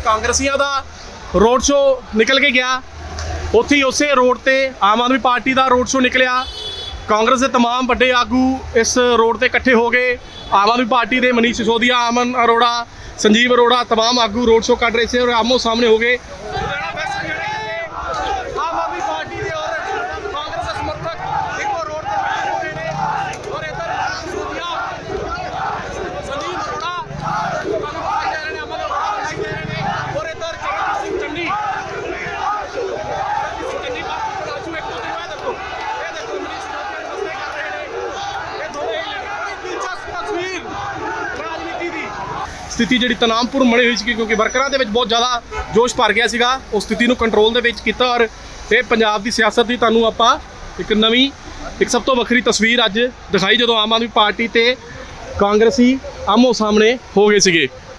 ਕਾਂਗਰਸੀਆਂ ਦਾ road show ਨਿਕਲ ਕੇ ਗਿਆ। ਉੱਥੇ ਹੀ ਉਸੇ ਰੋਡ ਤੇ ਆਮ ਆਦਮੀ ਪਾਰਟੀ ਦਾ ਰੋਡ ਸ਼ੋਅ ਨਿਕਲਿਆ। ਕਾਂਗਰਸ ਦੇ तमाम ਵੱਡੇ ਆਗੂ ਇਸ ਰੋਡ ਤੇ ਇਕੱਠੇ ਹੋ ਗਏ। ਆਮ ਆਦਮੀ ਪਾਰਟੀ ਦੇ ਮਨੀਸ਼ ਸਿਸੋਦੀਆ, ਅਮਨ ਅਰੋੜਾ, ਸੰਜੀਵ ਅਰੋੜਾ तमाम ਆਗੂ ਰੋਡ ਸ਼ੋਅ ਕੱਢ ਰਹੇ ਸੀ ਔਰ ਆਮੋ ਸਾਹਮਣੇ ਹੋ ਗਏ। ਆਮ ਆਦਮੀ ਪਾਰਟੀ ਦੇ ਔਰ ਕਾਂਗਰਸ ਦੇ ਸਮਰਥਕ ਇੱਕੋ ਰੋਡ ਤੇ ਇਕੱਠੇ ਹੋ ਗਏ ਨੇ ਔਰ ਇੱਧਰ ਸਿਸੋਦੀਆ, ਸੰਜੀਵ ਅਰੋੜਾ, ਅਮਨ ਅਰੋੜਾ ਔਰ ਇੱਧਰ ਚਰਨਜੀਤ ਸਿੰਘ ਚੰਨੀ ਸਥਿਤੀ ਜਿਹੜੀ ਤਣਾਅਪੂਰਨ ਬਣੀ ਹੋਈ ਸੀ ਕਿਉਂਕਿ ਵਰਕਰਾਂ ਦੇ ਵਿੱਚ ਬਹੁਤ ਜ਼ਿਆਦਾ ਜੋਸ਼ ਭਰ ਗਿਆ ਸੀਗਾ। ਉਸ ਸਥਿਤੀ ਨੂੰ ਕੰਟਰੋਲ ਦੇ ਵਿੱਚ ਕੀਤਾ ਔਰ ਇਹ ਪੰਜਾਬ ਦੀ ਸਿਆਸਤ ਦੀ ਤੁਹਾਨੂੰ ਆਪਾਂ ਇੱਕ ਸਭ ਤੋਂ ਵੱਖਰੀ ਤਸਵੀਰ ਅੱਜ ਦਿਖਾਈ ਜਦੋਂ ਆਮ ਆਦਮੀ ਪਾਰਟੀ ਤੇ ਕਾਂਗਰਸੀ ਆਮੋ ਸਾਹਮਣੇ ਹੋ ਗਏ ਸੀਗੇ।